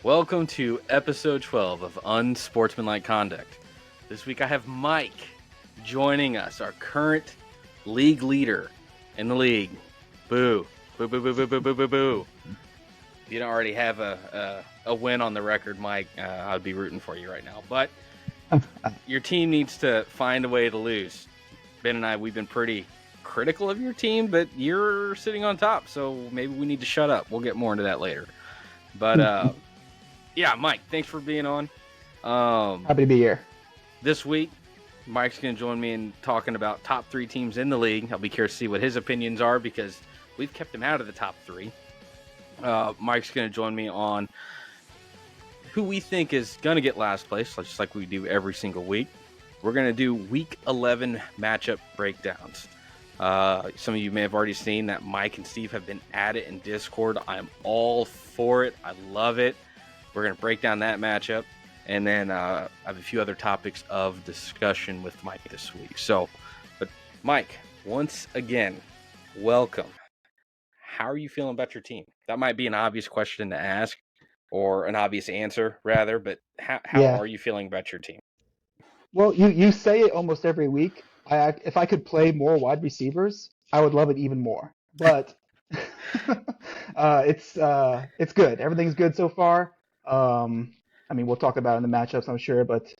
Welcome to episode 12 of Unsportsmanlike Conduct. This week I have Mike joining us, our current league leader in the league. Boo. Boo, boo, boo, boo, boo, boo, boo, boo. If you don't already have a win on the record, Mike, I'd be rooting for you right now. But your team needs to find a way to lose. Ben and I, we've been pretty critical of your team, but you're sitting on top, so maybe we need to shut up. We'll get more into that later. But, yeah, Mike, thanks for being on. Happy to be here. This week, Mike's going to join me in talking about top three teams in the league. I'll be curious to see what his opinions are because we've kept him out of the top three. Mike's going to join me on who we think is going to get last place, just like we do every single week. We're going to do Week 11 matchup breakdowns. Some of you may have already seen that Mike and Steve have been at it in Discord. I'm all for it. I love it. We're going to break down that matchup. And then I have a few other topics of discussion with Mike this week. But Mike, once again, welcome. How are you feeling about your team? That might be an obvious question to ask, or an obvious answer, rather. But how are you feeling about your team? Well, you say it almost every week. If I could play more wide receivers, I would love it even more. But it's good. Everything's good so far. I mean, we'll talk about it in the matchups, I'm sure, but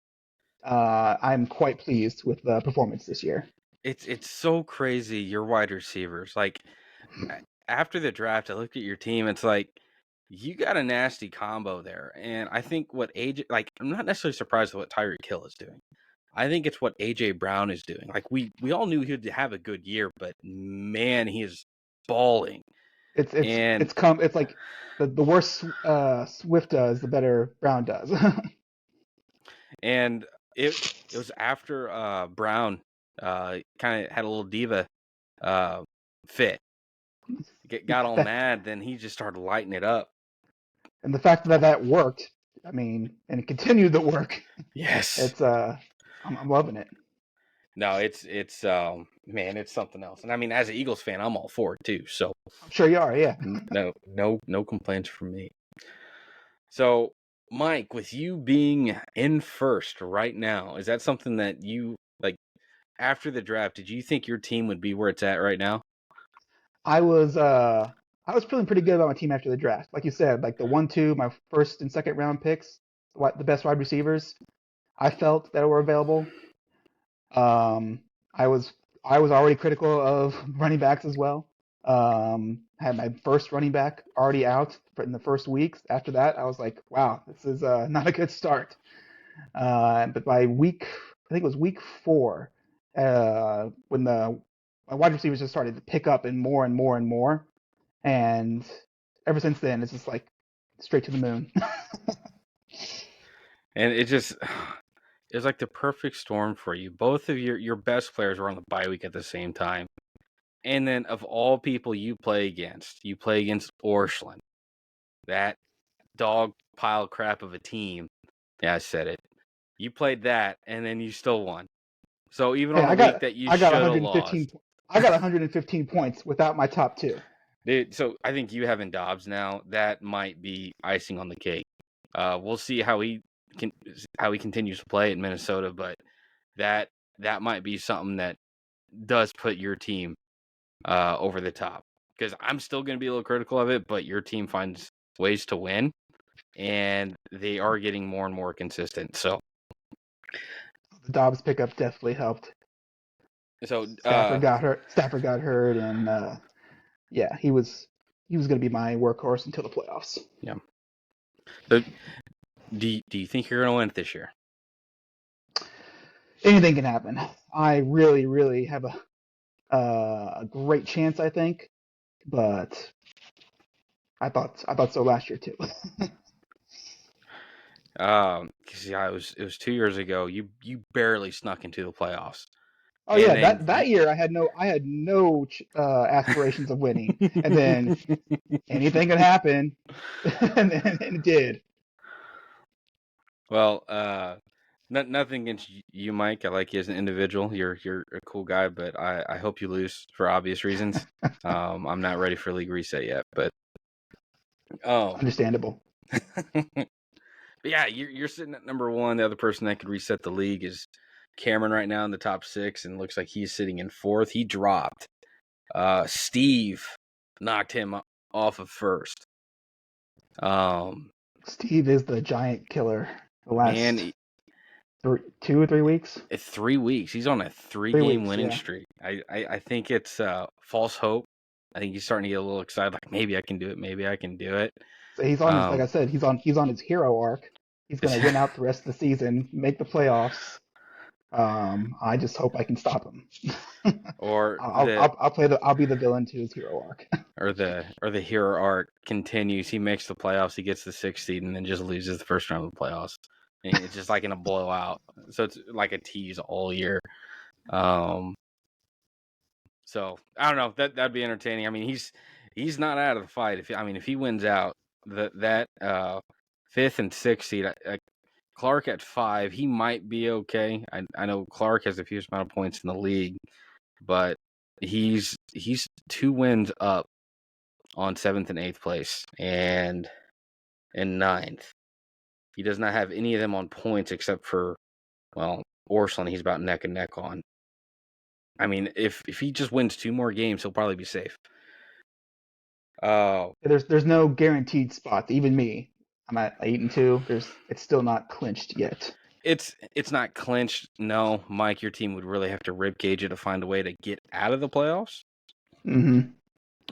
I'm quite pleased with the performance this year. It's so crazy. Your wide receivers, like after the draft, I looked at your team. It's like you got a nasty combo there, and I think what AJ, I'm not necessarily surprised at what Tyreek Hill is doing. I think it's what AJ Brown is doing. Like we all knew he'd have a good year, but man, he is balling. It's like the worse Swift does, the better Brown does. And it was after Brown kind of had a little diva fit, got all mad, then he just started lighting it up. And the fact that worked, I mean, and it continued to work. Yes, it's I'm loving it. No, it's man, it's something else. And I mean, as an Eagles fan, I'm all for it too. So I'm sure you are, yeah. No complaints from me. So, Mike, with you being in first right now, is that something that you like after the draft? Did you think your team would be where it's at right now? I was feeling pretty good about my team after the draft. Like you said, like the 1-2, my first and second round picks, the best wide receivers, I felt that were available. I was already critical of running backs as well. Had my first running back already out in the first weeks. After that, I was like, wow, this is not a good start. But by week, I think it was week 4, when my wide receivers just started to pick up and more and more and more. And ever since then, it's just like straight to the moon. And it was like the perfect storm for you. Both of your best players were on the bye week at the same time. And then of all people you play against Orscheln. That dog pile crap of a team. Yeah, I said it. You played that, and then you still won. So even on the week that you should have lost. I got 115 points without my top 2. Dude, so I think you having Dobbs now, that might be icing on the cake. We'll see how he continues to play in Minnesota, but that might be something that does put your team over the top. Because I'm still going to be a little critical of it, but your team finds ways to win, and they are getting more and more consistent. So the Dobbs pickup definitely helped. So Stafford got hurt, and yeah, he was going to be my workhorse until the playoffs. Yeah. So, do you think you're going to win it this year? Anything can happen. I really, really have a great chance, I think, but I thought so last year too. Because yeah, it was 2 years ago. You barely snuck into the playoffs. Oh yeah, that year I had no aspirations of winning, and then anything could happen, and it did. Well, nothing against you, Mike. I like you as an individual. You're a cool guy, but I hope you lose for obvious reasons. I'm not ready for league reset yet, but understandable. But yeah, you're sitting at number one. The other person that could reset the league is Cameron right now in the top 6, and looks like he's sitting in 4th. He dropped. Steve knocked him off of 1st. Steve is the giant killer. The last Man, 2 or 3 weeks. 3 weeks. He's on a 3 3-game weeks, winning yeah. streak. I think it's false hope. I think he's starting to get a little excited, like maybe I can do it. Maybe I can do it. So he's on his, like I said, he's on his hero arc. He's gonna win out the rest of the season, make the playoffs. I just hope I can stop him. or the I'll be the villain to his hero arc. or the hero arc continues. He makes the playoffs. He gets the 6th seed, and then just loses the first round of the playoffs. And it's just like in a blowout. So it's like a tease all year. So I don't know. That'd be entertaining. I mean, he's not out of the fight. If he wins out, that 5th and 6th seed, Clark at 5, he might be okay. I know Clark has the fewest amount of points in the league, but he's 2 wins up on 7th and 8th place, and in 9th. He does not have any of them on points except for, well, Orson. He's about neck and neck on. I mean, if he just wins 2 more games, he'll probably be safe. There's no guaranteed spots. Even me, I'm at 8-2. It's still not clinched yet. It's not clinched. No, Mike, your team would really have to rib cage it to find a way to get out of the playoffs. Mm-hmm.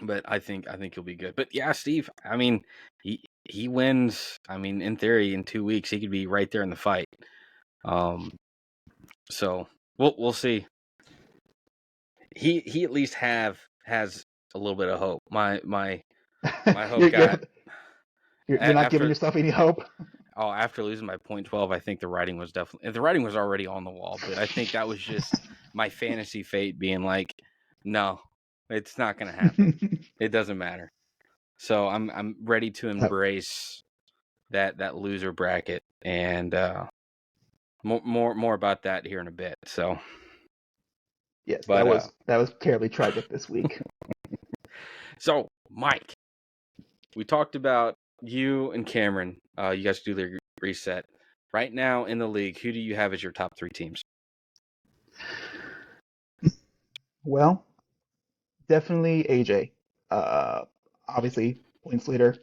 But I think he'll be good. But yeah, Steve, I mean, he wins. I mean, in theory, in 2 weeks, he could be right there in the fight. So we'll see. He at least has a little bit of hope. My hope got. You're not giving yourself any hope. Oh, after losing by .12, I think the writing was already on the wall. But I think that was just my fantasy fate being like, no, it's not going to happen. It doesn't matter. So I'm ready to embrace that loser bracket, and more about that here in a bit. So yes, but, that was terribly tragic this week. So Mike, we talked about you and Cameron. You guys do the reset right now in the league. Who do you have as your top 3 teams? Well, definitely AJ. Obviously, points leader.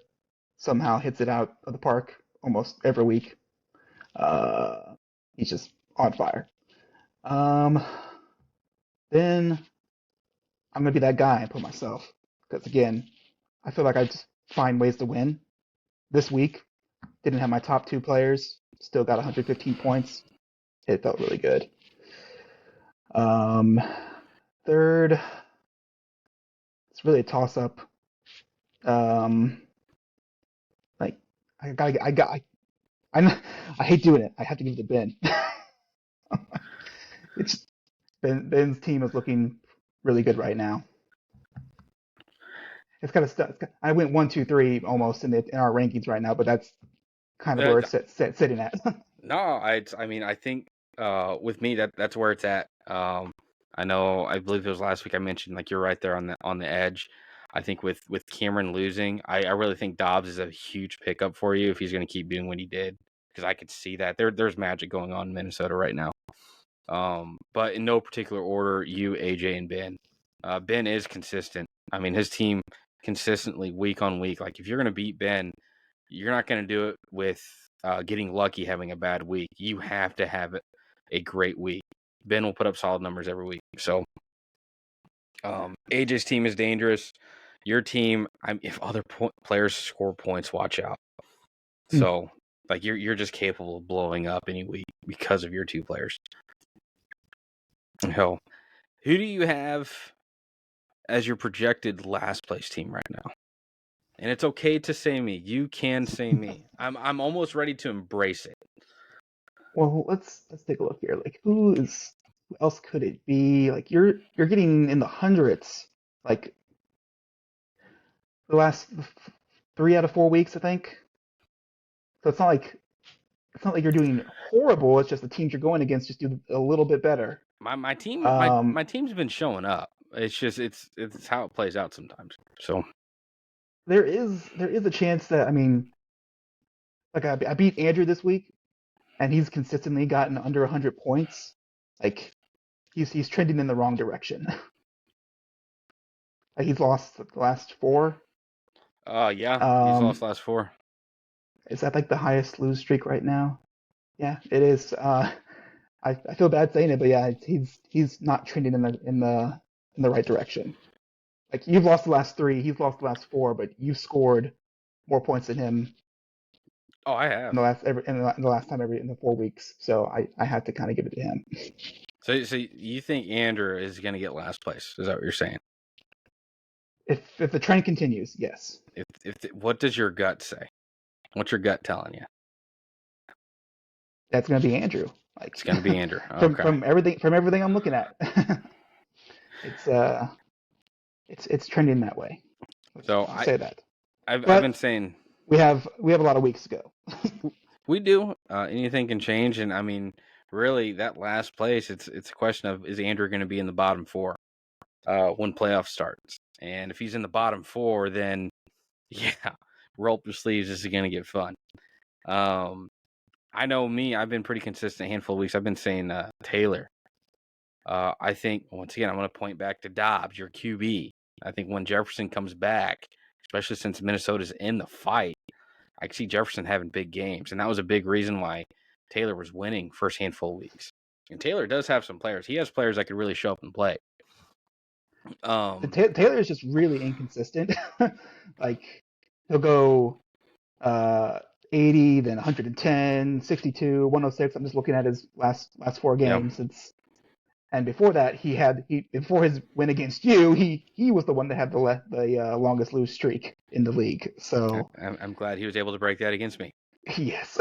Somehow hits it out of the park almost every week. He's just on fire. Then I'm gonna be that guy and put myself, because again, I feel like I just find ways to win. This week, didn't have my top 2 players, still got 115 points. It felt really good. Third, it's really a toss up. Like I hate doing it. I have to give it to Ben. It's Ben's team is looking really good right now. It's kind of stuff. I went 1, 2, 3 almost in our rankings right now, but that's kind of where it's sitting at. No, I mean, I think with me that's where it's at. I believe it was last week I mentioned, like, you're right there on the edge. I think with Cameron losing, I really think Dobbs is a huge pickup for you if he's going to keep doing what he did, because I could see that there's magic going on in Minnesota right now. But in no particular order, you, AJ, and Ben. Ben is consistent. I mean, his team consistently week on week. Like, if you're going to beat Ben, you're not going to do it with getting lucky having a bad week. You have to have a great week. Ben will put up solid numbers every week. So AJ's team is dangerous. Your team, if other players score points, watch out. So, like, you're just capable of blowing up any week because of your 2 players. So, who do you have as your projected last place team right now? And it's okay to say me. You can say me. I'm almost ready to embrace it. Well, let's take a look here. Like, who else could it be? Like, you're getting in the hundreds. Like the last 3 out of 4 weeks, I think. So it's not like you're doing horrible. It's just the teams you're going against just do a little bit better. My team my team's been showing up. It's just it's how it plays out sometimes. So there is a chance that, I mean, like I beat Andrew this week, and he's consistently gotten under 100 points. Like he's trending in the wrong direction. Like he's lost the last four. Yeah, he's Um, lost last four. is that like the highest lose streak right now? Yeah, it is. I feel bad saying it, but yeah, he's not trending in the right direction. Like you've lost the last three, he's lost the last four, but you've scored more points than him Oh, I have. in the last time every in the 4 weeks. So I had to kind of give it to him. So you think Andrew is going to get last place? Is that what you're saying? If the trend continues, yes, What does your gut say? What's your gut telling you? that's gonna be Andrew. Like It's going to be Andrew. Okay. from everything I'm looking at, it's it's trending that way. So I'll say that. I've been But saying we have a lot of weeks to go. we do. Anything can change, and I mean, really, that last place. It's a question of, is Andrew going to be in the bottom four when playoff starts? And if he's in the bottom four, then yeah, roll up your sleeves. This is going to get fun. I know me. I've been pretty consistent a handful of weeks. I've been saying Taylor. I think, once again, I'm going to point back to Dobbs, your QB. I think when Jefferson comes back, especially since Minnesota's in the fight, I see Jefferson having big games. And that was a big reason why Taylor was winning first handful of weeks. And Taylor does have some players. He has players that could really show up and play. Taylor is just really inconsistent. Like he'll go 80, then 110, 62, 106. I'm just looking at his last four Yep. games. And before that, before his win against you, he was the one that had the longest lose streak in the league. So I'm glad he was able to break that against me. yes.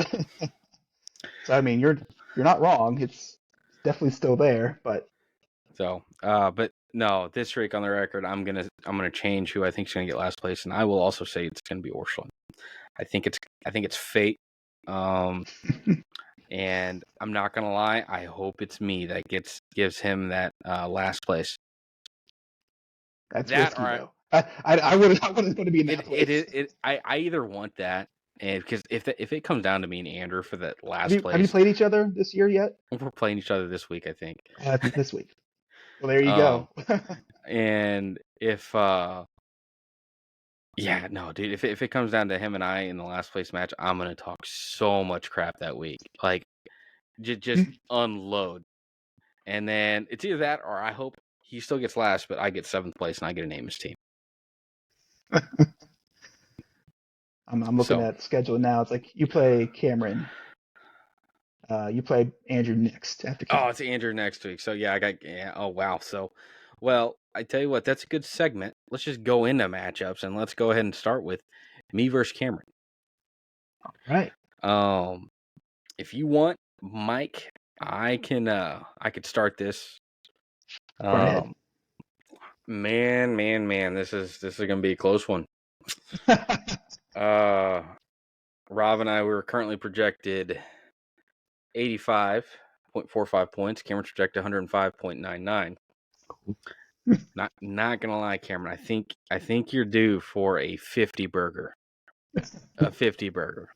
So I mean, you're not wrong. It's definitely still there, but But no, this streak on the record, I'm gonna change who I think is gonna get last place, and I will also say it's gonna be Orscheln. I think it's fate. And I'm not gonna lie, I hope it's me that gives him that last place. that's That risky or though. I wouldn't want to be in that place. I either want that, and because if it comes down to me and Andrew for that last Have you place, played each other this year yet? we're playing each other this week, I think. That's this week. Well, there you Um, go. and if yeah, no, dude, if it comes down to him and I in the last place match, I'm gonna talk so much crap that week, like just unload. And then it's either that or I hope he still gets last, but I get seventh place and I get to name his team. I'm looking So, at the schedule now. It's like you play Cameron. You play Andrew next after Cameron. it's Andrew next week. So yeah, oh wow. So, well, I tell you what, that's a good segment. Let's just go into matchups and let's go ahead and start with me versus Cameron. Right. If you want, Mike, I could start this. Go right ahead. Man, this is gonna be a close one. Rob and I, we were currently projected 85.45 points. Cameron's projected 105.99. Not gonna lie, Cameron. I think you're due for a 50 burger. A 50 burger.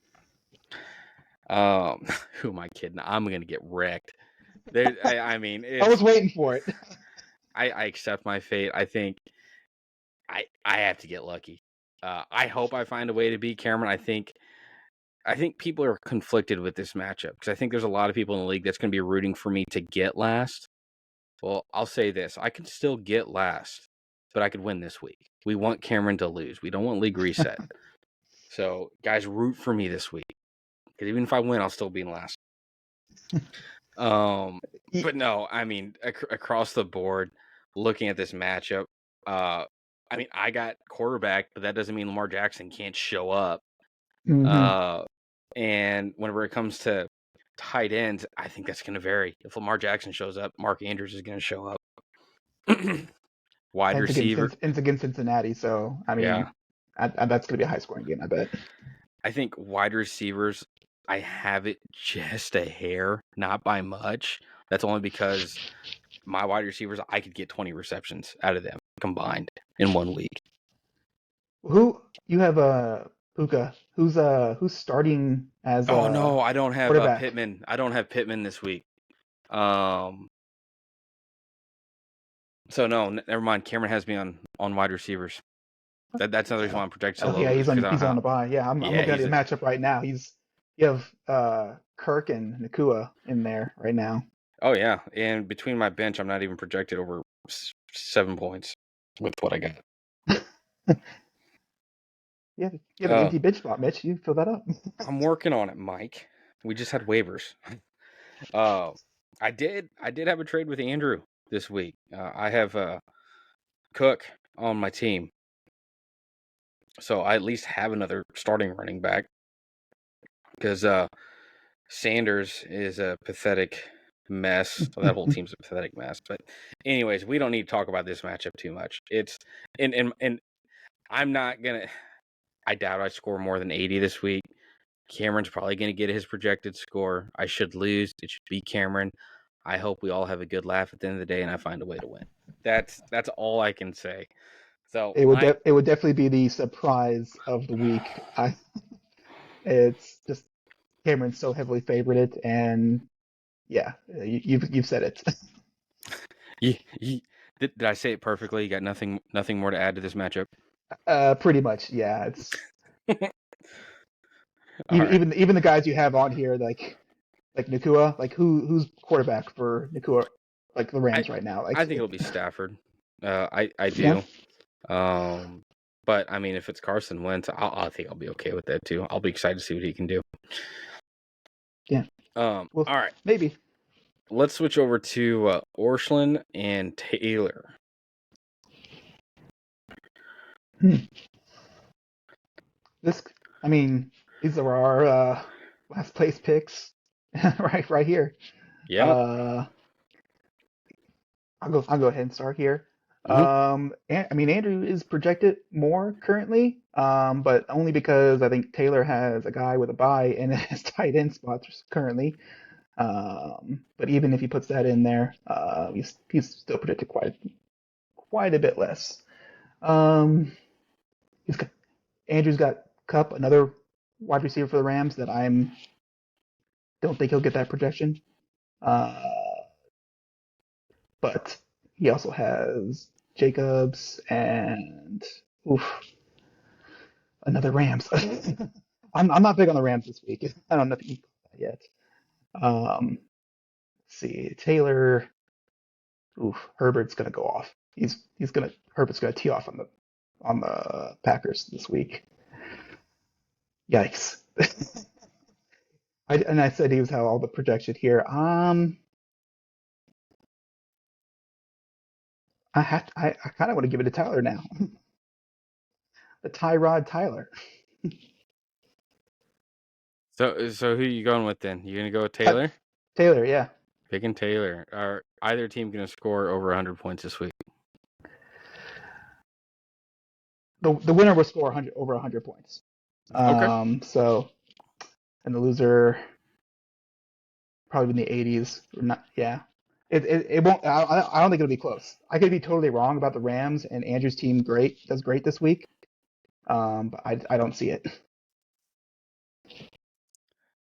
Who am I kidding? I'm gonna get wrecked. I mean, I was waiting for it. I accept my fate. I think I have to get lucky. I hope I find a way to beat Cameron. I think people are conflicted with this matchup because I think there's a lot of people in the league that's going to be rooting for me to get last. Well, I'll say this. I can still get last, but I could win this week. We want Cameron to lose. We don't want league reset. So, guys, root for me this week because even if I win, I'll still be in last. But no, I mean, across the board, looking at this matchup, I mean, I got quarterback, but that doesn't mean Lamar Jackson can't show up. Mm-hmm. And whenever it comes to tight ends, I think that's going to vary. If Lamar Jackson shows up, Mark Andrews is going to show up. Wide receiver. It's against Cincinnati, so I mean, Yeah. that's going to be a high scoring game, I bet. I think wide receivers, I have it just a hair, not by much. That's only because my wide receivers, I could get 20 receptions out of them combined in 1 week. Who you have Puka. Who's starting as Oh a no, I don't have quarterback? Pittman. I don't have Pittman this week. Um, so no, never mind. Cameron has me on wide receivers. That's another reason why Oh, I'm projected so oh low yeah, is because I don't he's on have. the bye. Yeah, I'm Yeah, looking at he's the a. matchup right now. You have Kirk and Nakua in there right now. Oh yeah, and between my bench, I'm not even projected over 7 points with what I got. You have an Uh, empty bench spot, Mitch. You fill that up. I'm working on it, Mike. We just had waivers. Uh, I did have a trade with Andrew this week. I have Cook on my team, so I at least have another starting running back because Sanders is a pathetic mess. Well, that whole team's a pathetic mess. But anyways, we don't need to talk about this matchup too much. It's and I'm not gonna. I doubt I score more than 80 this week. Cameron's probably gonna get his projected score. I should lose. It should be Cameron. I hope we all have a good laugh at the end of the day, and I find a way to win. That's all I can say. So Mike, It would definitely be the surprise of the week. It's just Cameron's so heavily favorited, and yeah, you've said it. you, did I say it perfectly? You got nothing more to add to this matchup? Pretty much, yeah. It's All right. even the guys you have on here, like Nakua, like who's quarterback for Nakua, like the I Rams right now. I Like think it'll be Stafford. I yeah, do. But I mean, if it's Carson Wentz, I think I'll be okay with that too. I'll be excited to see what he can do. yeah. Well, All right. maybe. Let's switch over to Orscheln and Taylor. Hmm. This, I mean, these are our last place picks, right here. Yep. Uh, I'll go ahead and start here. Hmm. I mean, Andrew is projected more currently, but only because I think Taylor has a guy with a bye in his tight end spots currently. But even if he puts that in there, he's still predicted quite a bit less. Um, he's got, Andrew's got Cup, another wide receiver for the Rams that I'm don't think he'll get that projection. Uh, but he also has Jacobs and oof, another Rams. I'm not big on the Rams this week. I don't know if you caught that yet. Let's see, Taylor. Oof, Herbert's gonna go off. Herbert's gonna tee off on the Packers this week. Yikes. I said he was how all the projection here. I kind of want to give it to Tyler now. The Tyrod Tyler. So who you going with then? You gonna go with Ty- Taylor? Taylor, yeah. Picking Taylor. Are either team gonna score over 100 points this week? The winner will score 100 over 100 points. Okay. So and the loser probably in the 80s. Or not, yeah. It won't. I don't think it'll be close. I could be totally wrong about the Rams and Andrew's team. Does great this week. But I don't see it.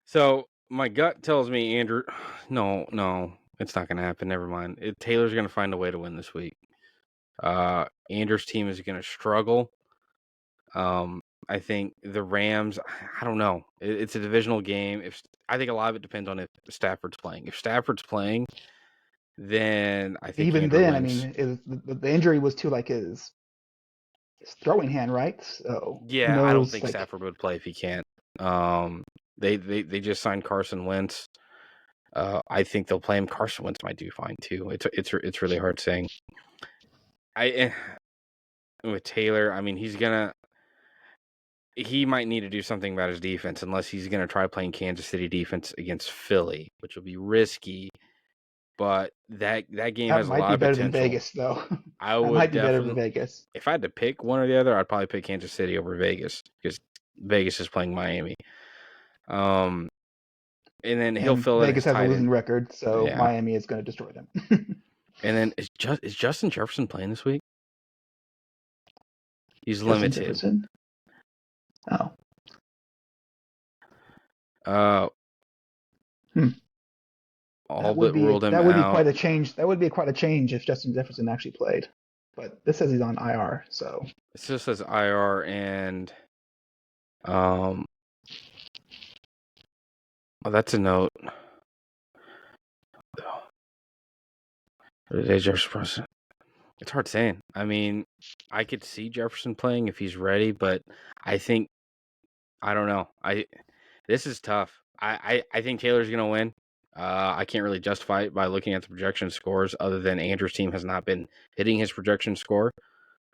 So my gut tells me Andrew. No, it's not gonna happen. Never mind. Taylor's gonna find a way to win this week. Andrew's team is gonna struggle. I think the Rams. I don't know. It's a divisional game. If I think a lot of it depends on if Stafford's playing. If Stafford's playing, then I think Even Andrew then, I wins. mean, the injury was to like his throwing hand, right? So who Yeah, I don't knows? think Like Stafford would play if he can't. Um, they just signed Carson Wentz. I think they'll play him. Carson Wentz might do fine too. It's really hard saying. I with Taylor, I mean, he might need to do something about his defense unless he's gonna try playing Kansas City defense against Philly, which will be risky. But that game that has a might lot be of better than potential. Vegas, though. I That would might be better than definitely, Vegas. if I had to pick one or the other, I'd probably pick Kansas City over Vegas because Vegas is playing Miami. Um, and then he'll And fill in Vegas his has a tight losing end. record, so Yeah. Miami is going to destroy them. And then is Justin Jefferson playing this week? He's Justin limited. Jefferson. Oh. Uh, Hmm. all but ruled him that would be out. quite a change. That would be quite a change if Justin Jefferson actually played. But this says he's on IR, so It just says IR and um. Oh, that's a note. Jefferson. It's hard saying. I mean, I could see Jefferson playing if he's ready, but I think I don't know. This is tough. I think Taylor's gonna win. I can't really justify it by looking at the projection scores, other than Andrew's team has not been hitting his projection score.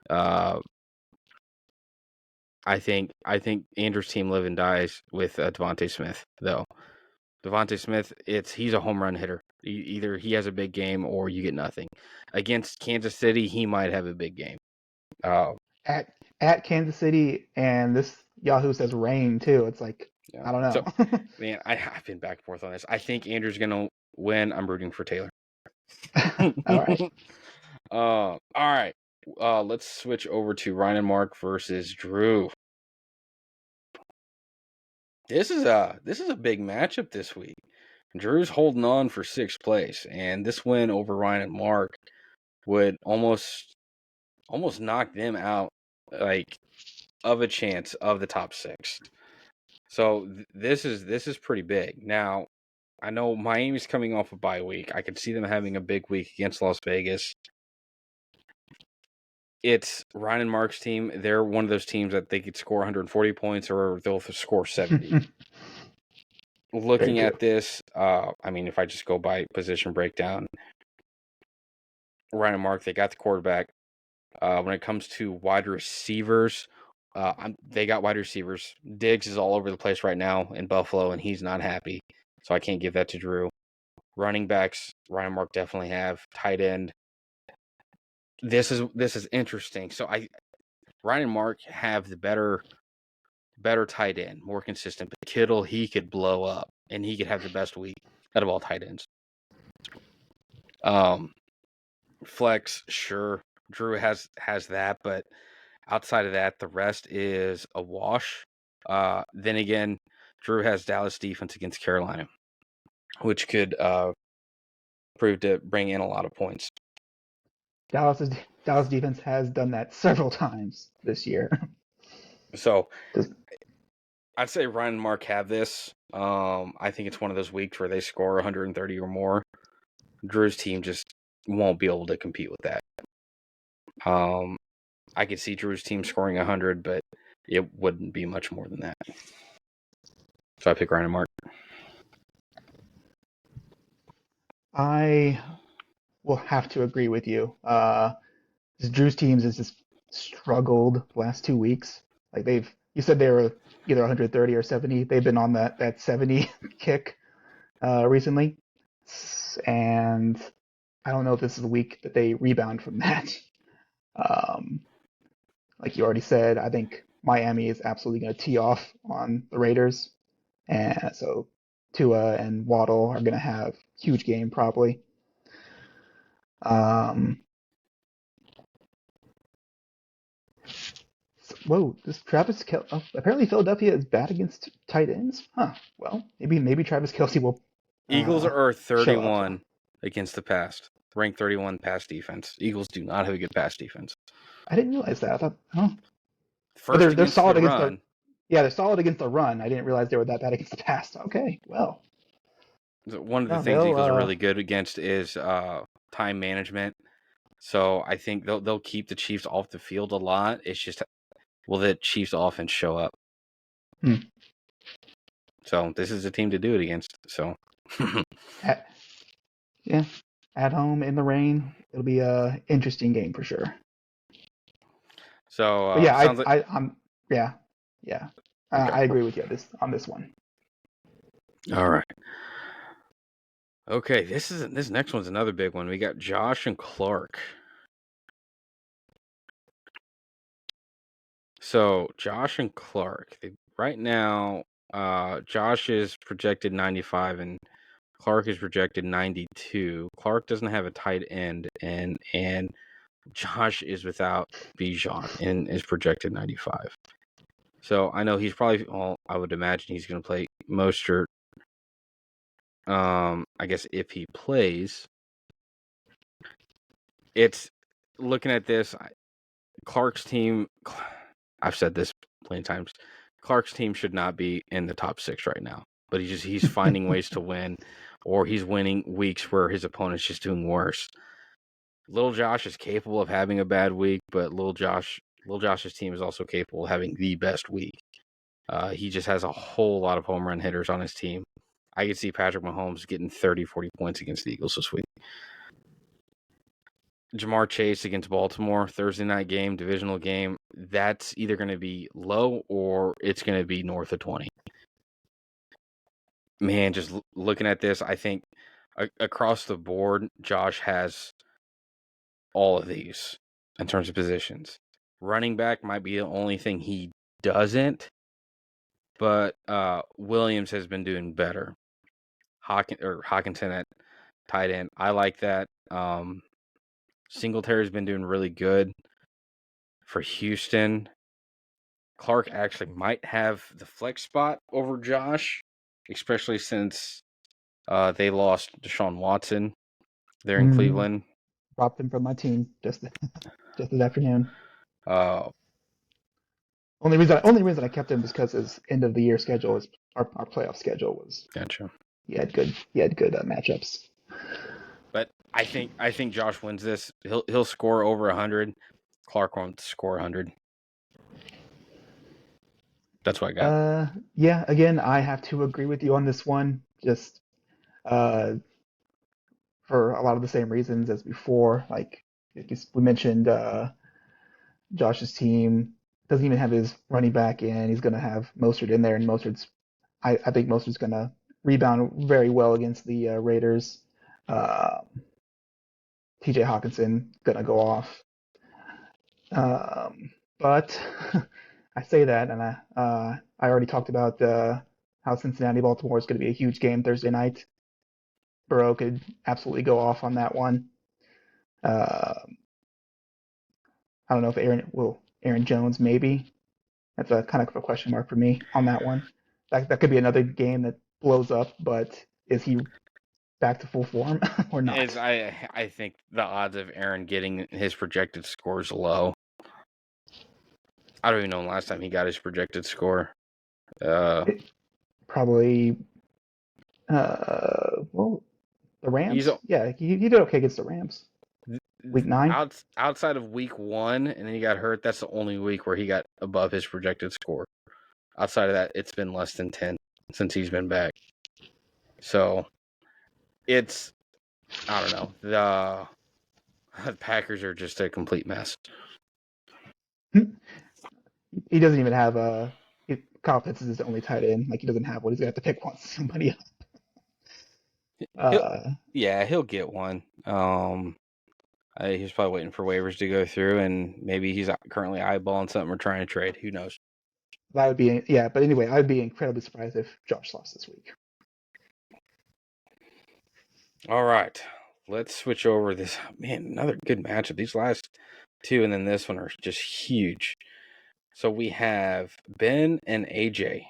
I think Andrew's team live and dies with Devontae Smith, though. Devontae Smith, he's a home run hitter. Either he has a big game or you get nothing. Against Kansas City, he might have a big game. Uh, at at Kansas City, and this Yahoo says rain too. It's like yeah. I don't So, know. man, I've been back and forth on this. I think Andrew's gonna win. I'm rooting for Taylor. All right. All right. Let's switch over to Ryan and Mark versus Drew. This is a big matchup this week. Drew's holding on for sixth place, and this win over Ryan and Mark would almost knock them out, like, of a chance of the top six. So this is pretty big. Now, I know Miami's coming off a bye week. I could see them having a big week against Las Vegas. It's Ryan and Mark's team. They're one of those teams that they could score 140 points or they'll score 70. Very Looking true. at this, I mean, if I just go by position breakdown, Ryan and Mark, they got the quarterback. When it comes to wide receivers, they got wide receivers. Diggs is all over the place right now in Buffalo, and he's not happy. So I can't give that to Drew. Running backs, Ryan and Mark definitely have. Tight end. This is interesting. So Ryan and Mark have the better tight end, more consistent. But Kittle, he could blow up, and he could have the best week out of all tight ends. Flex, sure. Drew has that, but outside of that, the rest is a wash. Then again, Drew has Dallas defense against Carolina, which could prove to bring in a lot of points. Dallas defense has done that several times this year. So Does- I'd say Ryan and Mark have this. I think it's one of those weeks where they score 130 or more. Drew's team just won't be able to compete with that. I could see Drew's team scoring 100, but it wouldn't be much more than that. So I pick Ryan and Mark. I will have to agree with you. Drew's teams has just struggled the last 2 weeks. Like you said they were either 130 or 70. They've been on that 70 kick recently, and I don't know if this is the week that they rebound from that. Um, like you already said, I think Miami is absolutely going to tee off on the Raiders, and so Tua and Waddle are going to have huge game probably. Um, Whoa, this apparently Philadelphia is bad against tight ends. Huh. Well, maybe Travis Kelce will Eagles uh, are show up though. 31 against the pass. Ranked 31 pass defense. Eagles do not have a good pass defense. I didn't realize that. I thought, oh, but First they're against the solid against the run. yeah, they're solid against the run. I didn't realize they were that bad against the pass. Okay, well, One of the no, things they'll Eagles are really good against is time management. So I think they'll keep the Chiefs off the field a lot. It's just, will the Chiefs offense show up? hmm. So this is a team to do it against. So at, yeah, at home in the rain, it'll be a interesting game for sure. But yeah, sounds like yeah, yeah, okay. I agree with you on this one. All right. Okay, this next one's another big one. We got Josh and Clark. So Josh and Clark, right now, Josh is projected 95 and Clark is projected 92. Clark doesn't have a tight end, and Josh is without Bijan and is projected 95. So I know he's probably, well, I would imagine he's going to play Mostert. I guess if he plays, it's looking at this. Clark's team. I've said this plenty of times. Clark's team should not be in the top 6 right now, but he's finding ways to win, or he's winning weeks where his opponent's just doing worse. Little Josh is capable of having a bad week, but Little Josh's team is also capable of having the best week. He just has a whole lot of home run hitters on his team. I could see Patrick Mahomes getting 30, 40 points against the Eagles this week. Jamar Chase against Baltimore, Thursday night game, divisional game. That's either going to be low or it's going to be north of 20. Man, just looking at this, I think across the board, Josh has all of these in terms of positions. Running back might be the only thing he doesn't, but Williams has been doing better. Hawkinson at tight end, I like that. Singletary's been doing really good for Houston. Clark actually might have the flex spot over Josh, especially since they lost Deshaun Watson there in Cleveland. Dropped him from my team just this afternoon. Uh, Only reason I kept him is because his end of the year schedule is our playoff schedule was. Gotcha. He had good matchups. But I think Josh wins this. He'll score over 100. Clark won't score 100. That's what I got. Yeah. Again, I have to agree with you on this one. Just for a lot of the same reasons as before. Like we mentioned, Josh's team doesn't even have his running back in. He's going to have Mostert in there, and I think Mostert's going to rebound very well against the Raiders. TJ Hawkinson going to go off. But I say that, and I already talked about how Cincinnati Baltimore is going to be a huge game Thursday night. Burrow could absolutely go off on that one. I don't know if Aaron Jones maybe. That's a kind of a question mark for me on that one. That could be another game that blows up, but is he back to full form or not? I think the odds of Aaron getting his projected score is low. I don't even know when last time he got his projected score. Probably well, the Rams. Yeah, he did okay against the Rams. Week 9. Outside of week 1, and then he got hurt. That's the only week where he got above his projected score. Outside of that, it's been less than 10 since he's been back. So it's, I don't know. The Packers are just a complete mess. He doesn't even have Kyle Pitts is his only tight end. Like he doesn't have one. He's gonna have to pick one somebody else. He'll get one. He's probably waiting for waivers to go through, and maybe he's currently eyeballing something or trying to trade. Who knows? That would be but anyway, I would be incredibly surprised if Josh lost this week. All right, let's switch over this. Man, another good matchup. These last two and then this one are just huge. So we have Ben and AJ.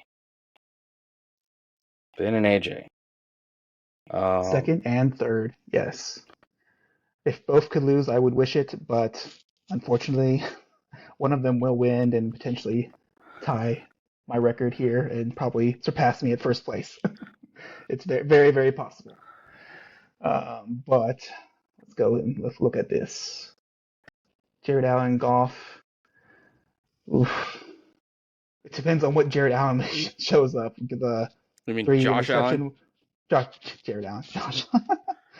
Second and third, yes. If both could lose, I would wish it, but unfortunately, one of them will win and potentially tie my record here and probably surpass me at first place. It's very, very, very possible. But let's go and let's look at this. Jared Allen, Goff. Oof. It depends on what Jared Allen shows up. You mean Josh Allen? Jared Allen. Josh.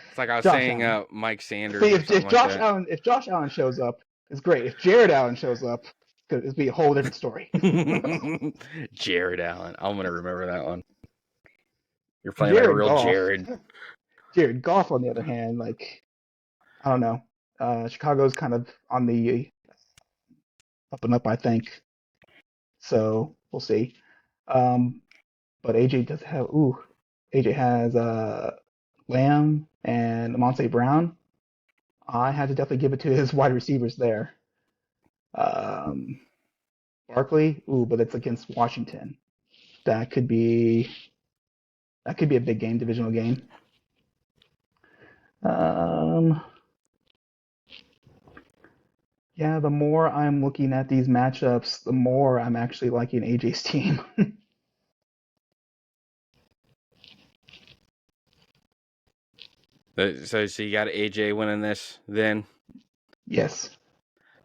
It's like I was saying Mike Sanders. See, if Josh Allen shows up, it's great. If Jared Allen shows up, it'd be a whole different story. Jared Allen. I'm gonna remember that one. You're playing like a real Goff. Jared. Jared Goff, on the other hand, like I don't know. Chicago's kind of on the up and up, I think. So we'll see. But AJ does have AJ has Lamb and Monte Brown. I had to definitely give it to his wide receivers there. Barkley, but it's against Washington. That could be That could be a big game, divisional game. Um, yeah, the more I'm looking at these matchups, the more I'm actually liking AJ's team. So you got AJ winning this then. Yes.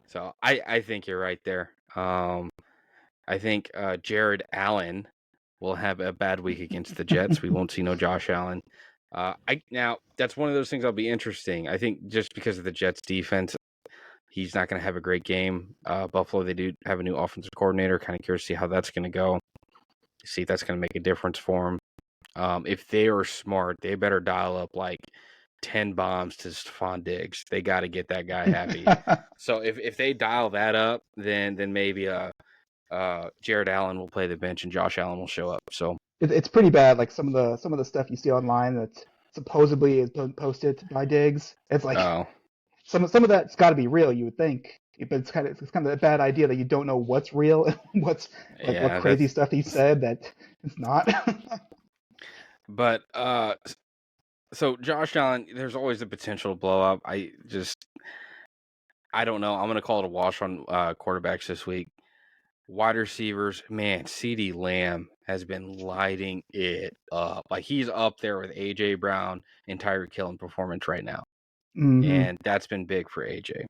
So I think you're right there. I think Jared Allen will have a bad week against the Jets. We won't see no Josh Allen. I now that's one of those things that'll be interesting. I think just because of the Jets defense, he's not going to have a great game. Buffalo, they do have a new offensive coordinator. Kind of curious to see how that's going to go. See if that's going to make a difference for him. If they are smart, they better dial up like 10 bombs to Stephon Diggs. They got to get that guy happy. So if they dial that up, then maybe Jared Allen will play the bench and Josh Allen will show up. So It's pretty bad. Like some of the stuff you see online that supposedly is posted by Diggs. It's like oh some of that's got to be real. You would think, but it's kind of a bad idea that you don't know what's real and what's like what yeah, crazy stuff he said that it's not. but so Josh Allen, there's always the potential to blow up. I don't know. I'm gonna call it a wash on quarterbacks this week. Wide receivers, man, CD Lamb has been lighting it up. Like he's up there with AJ Brown and Tyreek Hill in performance right now. Hmm. And that's been big for AJ.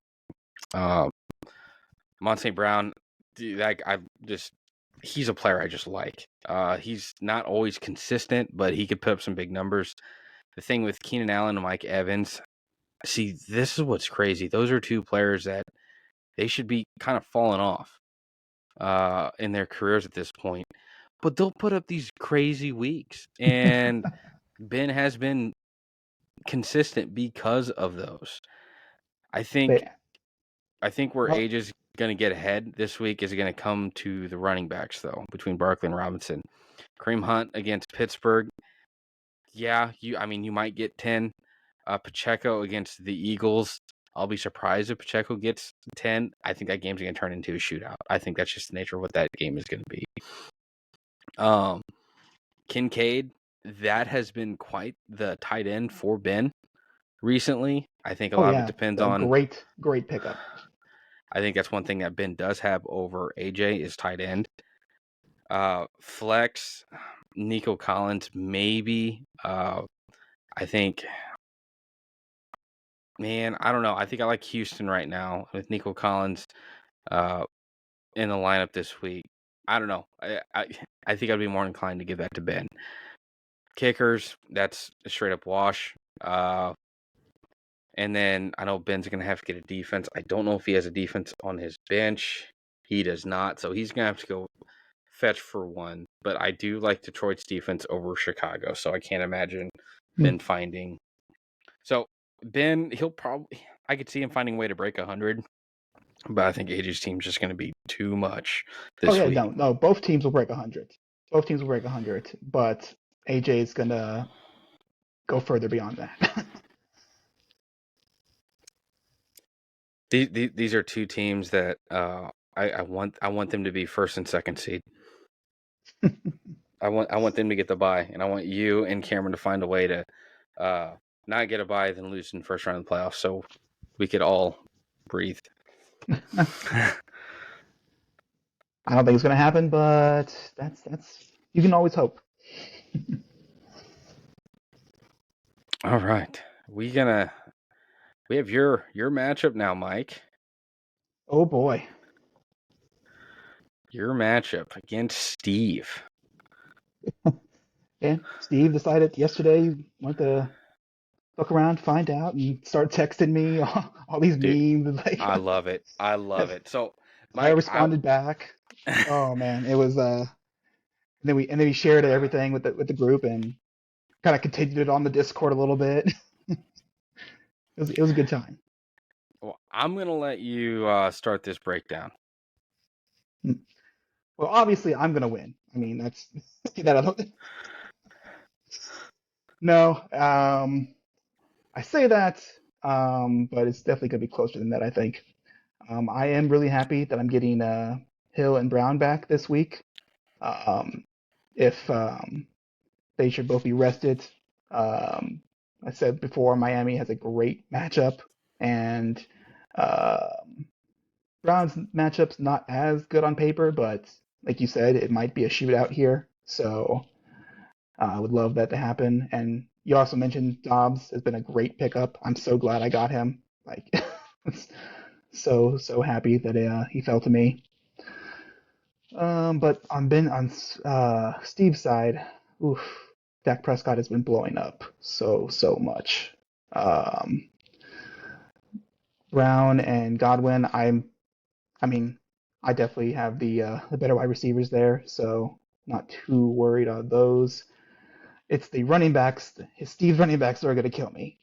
Um Monte Brown, dude, that I just he's a player I just like. He's not always consistent, but he could put up some big numbers. The thing with Keenan Allen and Mike Evans, see, this is what's crazy. Those are two players that they should be kind of falling off in their careers at this point. But they'll put up these crazy weeks. And Ben has been consistent because of those. I think They, I think where well, age is going to get ahead this week is going to come to the running backs, though, between Barkley and Robinson. Kareem Hunt against Pittsburgh. Yeah, you might get 10. Pacheco against the Eagles. I'll be surprised if Pacheco gets 10. I think that game's going to turn into a shootout. I think that's just the nature of what that game is going to be. Um, Kincaid, that has been quite the tight end for Ben recently. I think a oh lot of it yeah, depends a on. great pickup. I think that's one thing that Ben does have over AJ is tight end. Flex, Nico Collins, maybe. I think, man, I don't know. I think I like Houston right now with Nico Collins uh, in the lineup this week. I don't know. I think I'd be more inclined to give that to Ben. Kickers, that's a straight up wash. And then I know Ben's going to have to get a defense. I don't know if he has a defense on his bench. He does not. So he's going to have to go fetch for one. But I do like Detroit's defense over Chicago. So I can't imagine Hmm. Ben finding. So Ben, I could see him finding a way to break 100. But I think AJ's team's just going to be too much Oh this yeah, week. no, both teams will break 100. Both teams will break 100, but AJ is gonna go further beyond that. These are two teams that I want them to be first and second seed. I want them to get the bye, and I want you and Cameron to find a way to not get a bye, then lose in the first round of the playoffs, so we could all breathe. I don't think it's gonna happen, but that's you can always hope. All right, we have your matchup now, Mike. Oh boy. Your matchup against Steve. Yeah, Steve decided yesterday he wanted to look around, find out, and start texting me all these Dude, memes. Like, I love it. I love it. So, I Mike, responded back. Oh man, it was and then we shared everything with the group and kind of continued it on the Discord a little bit. It was a good time. well, I'm gonna let you start this breakdown. Hmm. Well, obviously I'm gonna win. I mean that's that. I don't, no, I say that, but it's definitely gonna be closer than that. I think. I am really happy that I'm getting Hill and Brown back this week. Um, if They should both be rested. Um, I said before, Miami has a great matchup, and um, Browns matchup's not as good on paper, but like you said, it might be a shootout here. So I would love that to happen. And you also mentioned Dobbs has been a great pickup. I'm so glad I got him. Like, so happy that he fell to me. But on Steve's side, oof, Dak Prescott has been blowing up so much. Um, Brown and Godwin, I mean, I definitely have the better wide receivers there, so not too worried on those. It's the running backs, Steve's running backs that are going to kill me.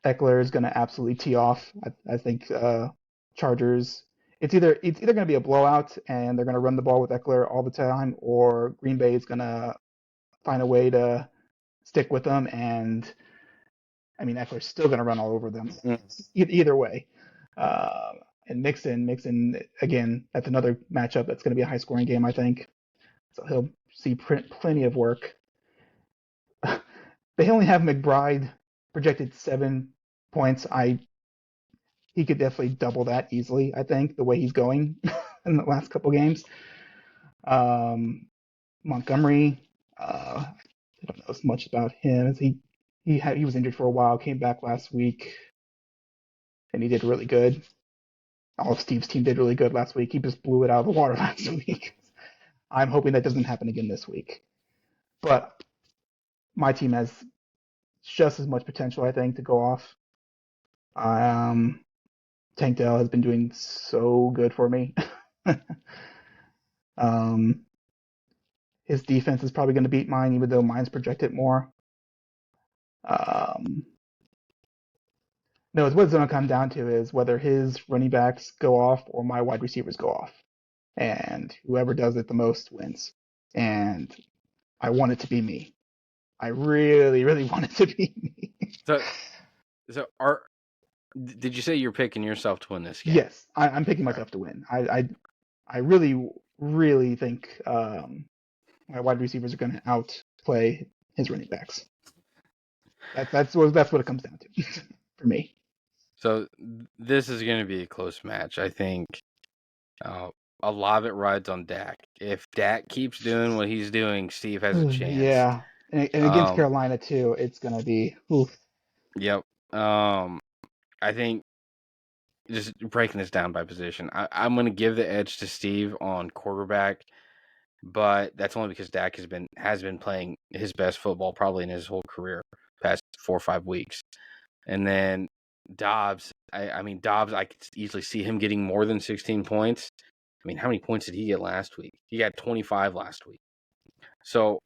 Eckler is going to absolutely tee off. I think Chargers. It's either going to be a blowout and they're going to run the ball with Eckler all the time, or Green Bay is going to find a way to stick with them. And I mean, Eckler's still going to run all over them. Mm. Either way. Uh, and Mixon again. That's another matchup that's going to be a high scoring game, I think. So he'll see plenty of work. They only have McBride projected 7 points. He could definitely double that easily. I think the way he's going in the last couple games. Um, Montgomery, I don't know as much about him as he was injured for a while, came back last week, and he did really good. All of Steve's team did really good last week. He just blew it out of the water last week. I'm hoping that doesn't happen again this week. But my team has just as much potential, I think, to go off. Um, Tank Dell has been doing so good for me. um, his defense is probably going to beat mine, even though mine's projected more. Um, no, what it's going to come down to is whether his running backs go off or my wide receivers go off. And whoever does it the most wins. And I want it to be me. I really, really want it to be me. So, did you say you're picking yourself to win this game? Yes, I'm picking myself to win. I really, really think my wide receivers are going to outplay his running backs. That's what it comes down to for me. So this is going to be a close match. I think a lot of it rides on Dak. If Dak keeps doing what he's doing, Steve has a chance. Yeah, and against Carolina too, it's going to be oof. Yep. I think just breaking this down by position, I'm going to give the edge to Steve on quarterback, but that's only because Dak has been playing his best football probably in his whole career, past 4 or 5 weeks. And then Dobbs, I mean Dobbs, I could easily see him getting more than 16 points. I mean, how many points did he get last week? He got 25 last week. So,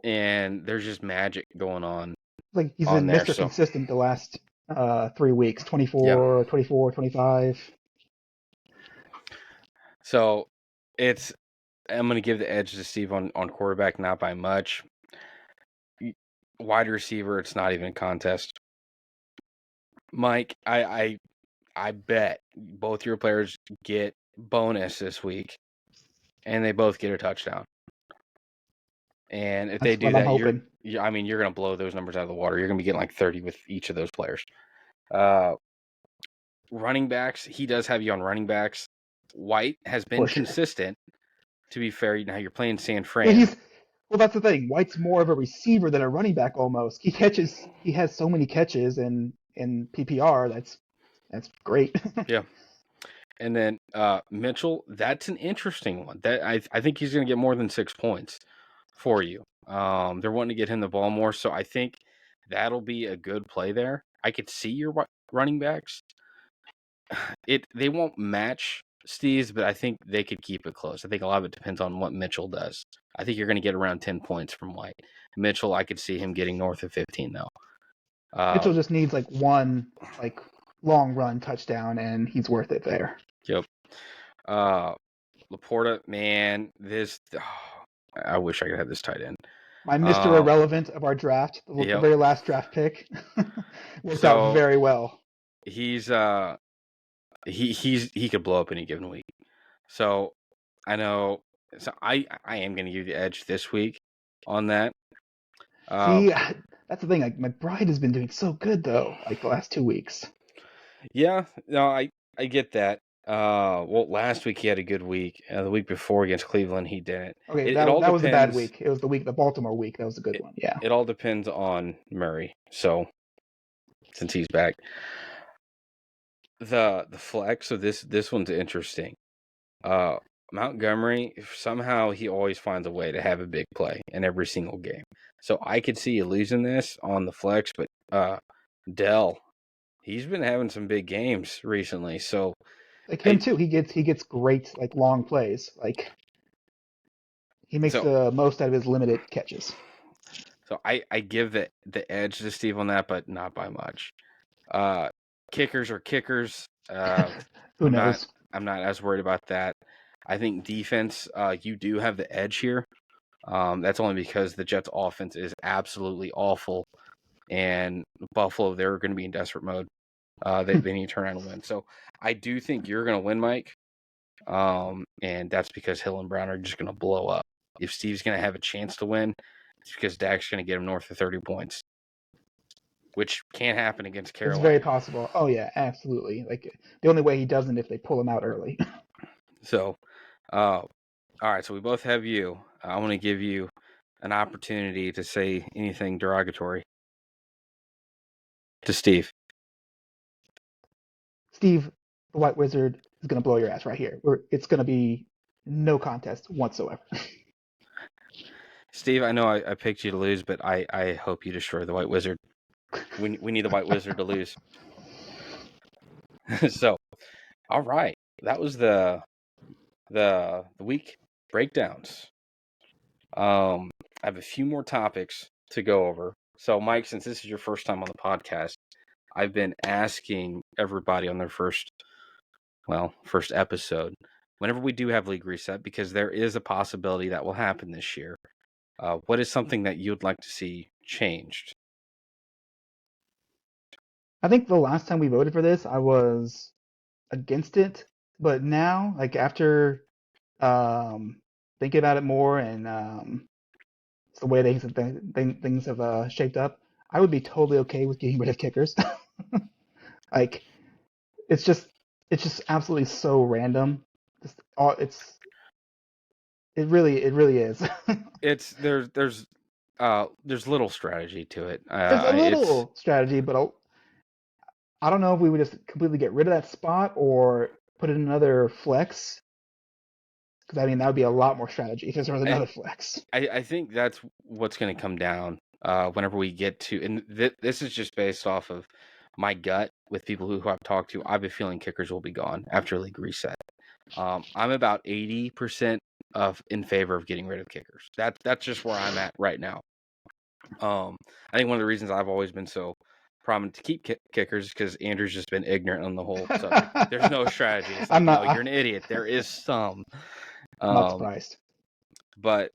and there's just magic going on Like he's on been there. Mr. So, Consistent the last 3 weeks, yeah. 24, 25. So, I'm going to give the edge to Steve on quarterback, not by much. Wide receiver, it's not even a contest. Mike, I bet both your players get bonus this week, and they both get a touchdown. And if they That's do what I'm that, you're hoping. going to blow those numbers out of the water. You're going to be getting like 30 with each of those players. Running backs, he does have you on running backs. White has been For sure. consistent. To be fair, now you're playing San Yeah, Fran. well, that's the thing. White's more of a receiver than a running back almost. He has so many catches in PPR. That's great. Yeah. And then Mitchell, that's an interesting one. That I think he's going to get more than 6 points for you. They're wanting to get him the ball more, so I think that'll be a good play there. I could see your running backs. They won't match Steve's, but I think they could keep it close. I think a lot of it depends on what Mitchell does. I think you're going to get around 10 points from White. Mitchell, I could see him getting north of 15 though. Mitchell just needs like one like long run touchdown, and he's worth it there. Yep. Laporta, man, I wish I could have this tight end. My Mr. Irrelevant of our draft, the Yep. very last draft pick, worked out So very well. he's he could blow up any given week. So I know. So I am going to give you the edge this week. on that. Uh, See, that's the thing. Like McBride has been doing so good though, like the last 2 weeks. yeah, no, I get that. Well, last week he had a good week. The week before against Cleveland, he didn't. Okay, It all that was the bad depends. week. It was the Baltimore week. That was a good It, one. Yeah. it all depends on Murray. So since he's back, the flex. So this one's interesting. Uh, Montgomery, somehow he always finds a way to have a big play in every single game. So I could see you losing this on the flex, but Dell, he's been having some big games recently. So Like him I too. He gets great like long plays. Like he makes so the most out of his limited catches. I give the edge to Steve on that, but not by much. Uh, Kickers are kickers. Who I'm not knows? I'm not as worried about that. I think defense, you do have the edge here. That's only because the Jets' offense is absolutely awful, and Buffalo, they're going to be in desperate mode. They need to turn around and win. So I do think you're going to win, Mike. And that's because Hill and Brown are just going to blow up. If Steve's going to have a chance to win, it's because Dak's going to get him north of 30 points, which can't happen against It's very Carolina. possible. Oh yeah, absolutely. Like the only way he doesn't if they pull him out early. So, all right. So we both have you. I want to give you an opportunity to say anything derogatory to Steve. Steve, the White Wizard is gonna blow your ass right here. It's gonna be no contest whatsoever. Steve, I know I picked you to lose, but I hope you destroy the White Wizard. We need the White Wizard to lose. So, all right, that was the week breakdowns. I have a few more topics to go over. So, Mike, since this is your first time on the podcast, I've been asking everybody on their first episode, whenever we do have league reset, because there is a possibility that will happen this year. What is something that you'd like to see changed? I think the last time we voted for this, I was against it, but now, like after um, thinking about it more and the way things have shaped up, I would be totally okay with getting rid of kickers. Like it's just it's just absolutely so random. Just all it really is. It's there's little strategy to it. There's a It's little strategy, but I don't know if we would just completely get rid of that spot or put in another flex. Because I mean that would be a lot more strategy if there was I another flex. I think that's what's going to come down whenever we get to, and this is just based off of my gut with people who I've talked to. I have a feeling kickers will be gone after league reset. I'm about 80% of in favor of getting rid of kickers. That's just where I'm at right now. I think one of the reasons I've always been so prominent to keep kickers is because Andrew's just been ignorant on the whole subject. There's no strategy. It's like, I'm no, not. you're an idiot. There is some. I'm not Um, surprised. but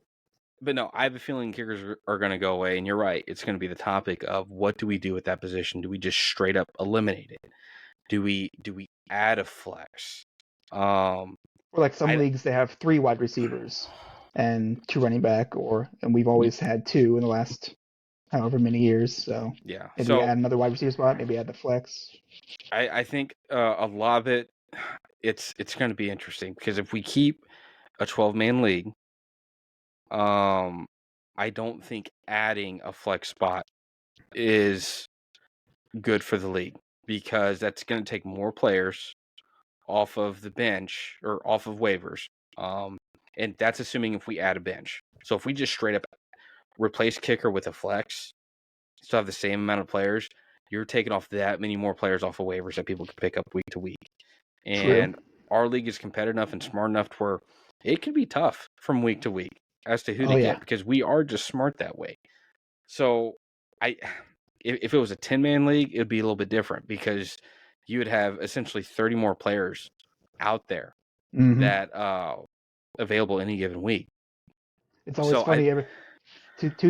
no, I have a feeling kickers are going to go away, and you're right. It's going to be the topic of what do we do with that position? Do we just straight up eliminate it? Do we add a flex? Um, Or like some I leagues, they have three wide receivers and two running back, and we've always had two in the last however many years. So yeah. maybe So add another wide receiver spot. Maybe add the flex. I think a lot of it, it's going to be interesting because if we keep a 12-man league, I don't think adding a flex spot is good for the league because that's going to take more players off of the bench or off of waivers. And that's assuming if we add a bench. So if we just straight up replace kicker with a flex, still have the same amount of players, you're taking off that many more players off of waivers that people can pick up week to week. True. And our league is competitive enough and smart enough to where it can be tough from week to week as to who Oh to yeah. get because we are just smart that way. So I if it was a 10-man league, it would be a little bit different because you would have essentially 30 more players out there Hmm. that available any given week. It's always So I funny.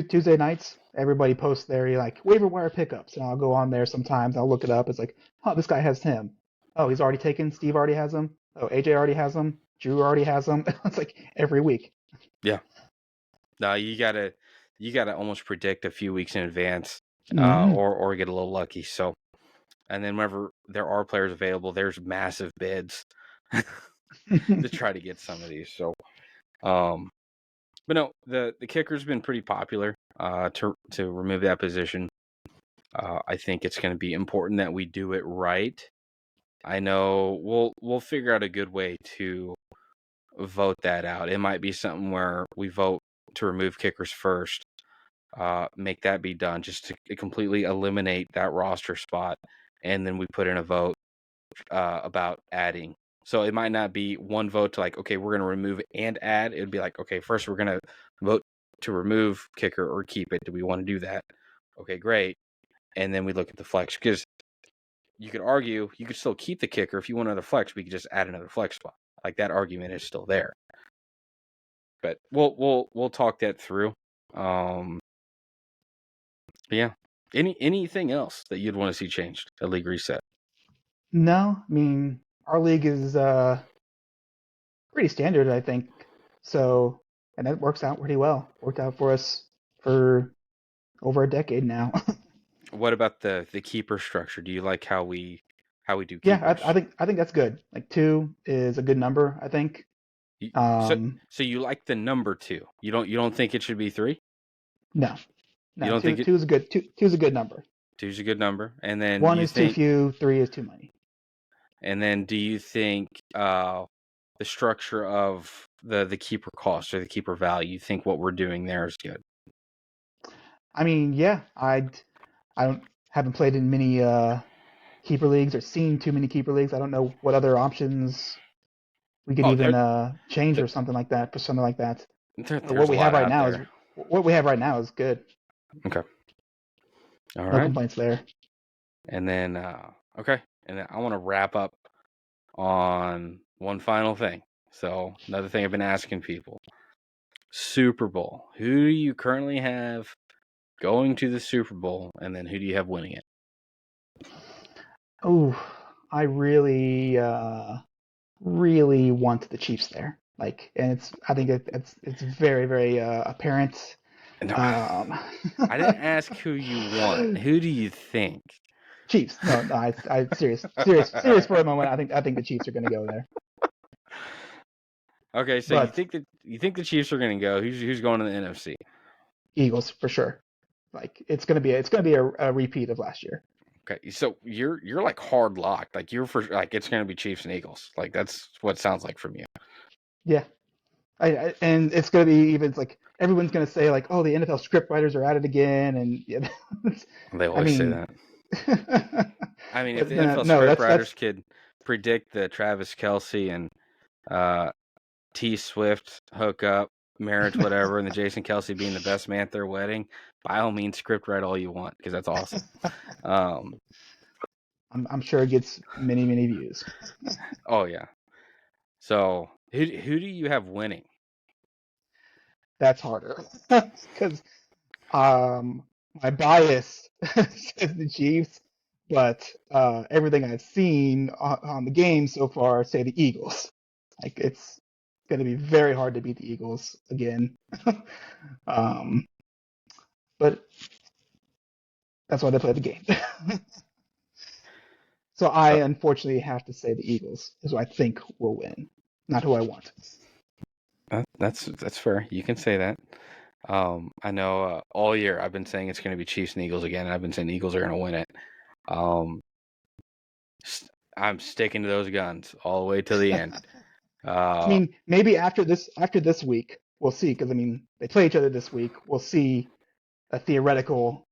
Tuesday nights, everybody posts their like waiver wire pickups, and I'll go on there sometimes. I'll look it up. It's like, oh, this guy has him. Oh, he's already taken. Steve already has him. Oh, AJ already has him. Drew already has him. It's like every week. yeah. No, you gotta you got to almost predict a few weeks in advance, Hmm. or get a little lucky. So, and then whenever there are players available, there's massive bids to try to get some of these. So, um, but no, the kicker's been pretty popular to remove that position. I think it's going to be important that we do it right. I know we'll figure out a good way to vote that out. It might be something where we vote to remove kickers first, make that be done just to completely eliminate that roster spot, and then we put in a vote about adding. So it might not be one vote to like, okay, we're going to remove and add. It'd be like, okay, first we're going to vote to remove kicker or keep it. Do we want to do that? Okay, great. And then we look at the flex, because you could argue you could still keep the kicker. If you want another flex, we could just add another flex spot. Like, that argument is still there. But we'll talk that through. Yeah. Anything else that you'd want to see changed? A league reset. No, I mean our league is pretty standard, I think. So, and that works out pretty well. Worked out for us for over a decade now. What about the keeper structure? Do you like how we do Yeah, keepers? I think that's good. Like two is a good number, I think. You, so Um, so you like the number 2? You don't think it should be 3? no, You no, don't think two is a good two is a good number. 2's a good number? And then One you is too think few, three is too many. do you think the structure of the keeper cost or the keeper value, you think what we're doing there is good? I mean, yeah, I don't haven't played in many keeper leagues or seen too many keeper leagues. I don't know what other options we could Oh, even change there or something like that for something like that. But there's a lot out there. what we have right now is good. Okay. All No right. complaints there. And then okay. And then I want to wrap up on one final thing. So, another thing I've been asking people. Super Bowl. Who do you currently have going to the Super Bowl, and then who do you have winning it? Oh, I really really want the Chiefs there. Like, and I think it's very very apparent. No, Um, I didn't ask who you want. Who do you think? Chiefs. No, no, I serious for a moment. I think the Chiefs are going to go there. Okay, so But you think the Chiefs are going to go? Who's going to the NFC? Eagles for sure. Like it's gonna be a repeat of last year. Okay, so you're like hard locked. Like, you're for like it's going to be Chiefs and Eagles. Like, that's what it sounds like from you. Yeah, and it's gonna be even like everyone's gonna say like, oh, the NFL script writers are at it again, and yeah, They I always say mean, that. I mean, if but the NFL no, script that's writers could predict the Travis Kelce and uh, T Swift hookup, marriage, whatever, and the Jason Kelsey being the best man at their wedding, by all means, script write all you want, because that's awesome. Um, I'm sure it gets many views. oh yeah. So who do you have winning? That's harder because um my bias says the Chiefs, but everything I've seen on the game so far say the Eagles. Like it's going to be very hard to beat the Eagles again. um, but that's why they play the game. So I Uh, unfortunately have to say the Eagles is who I think will win, not who I want. that's fair. You can say that. I know all year I've been saying it's going to be Chiefs and Eagles again. And I've been saying the Eagles are going to win it. Um, I'm sticking to those guns all the way to the end. I Uh, mean, maybe after this week we'll see because I mean they play each other this week. We'll see a theoretical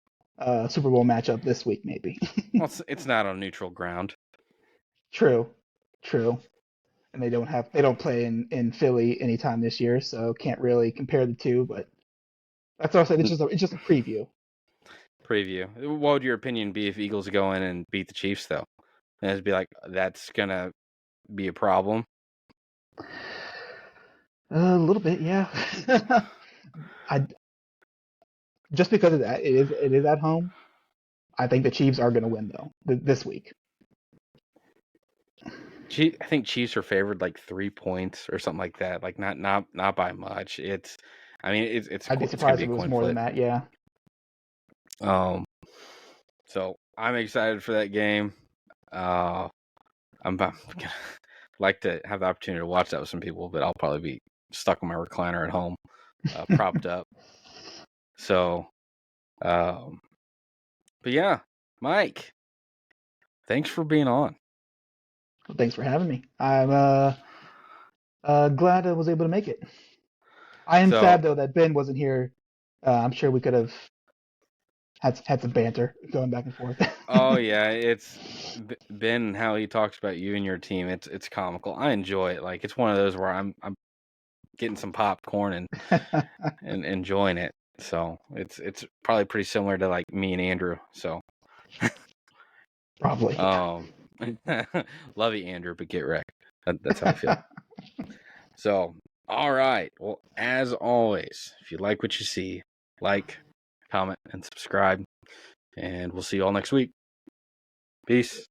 Super Bowl matchup this week, maybe. well, it's not on neutral ground. True, true. And they don't play in Philly anytime this year, so can't really compare the two. But that's also it's just a preview. Preview. What would your opinion be if Eagles go in and beat the Chiefs, though? And it'd be like, that's gonna be a problem. A little bit, yeah. I just because of that, it is at home. I think the Chiefs are going to win though this week. I think Chiefs are favored like 3 points or something like that. Like, not by much. I mean, it's I'd be it's gonna surprised be if a it was coin more than flip. that. Yeah. So I'm excited for that game. I'm gonna like to have the opportunity to watch that with some people, but I'll probably be stuck in my recliner at home, propped up. So, but yeah, Mike, thanks for being on. Well, thanks for having me. I'm glad I was able to make it. I am So, sad though that Ben wasn't here. I'm sure we could have had some banter going back and forth. oh yeah, it's Ben and how he talks about you and your team. It's comical. I enjoy it. Like it's one of those where I'm getting some popcorn and enjoying it. So it's probably pretty similar to like me and Andrew. So Probably. um, love you, Andrew, but get wrecked. That's how I feel. So all right. Well, as always, if you like what you see, like, comment, and subscribe, and we'll see you all next week. Peace.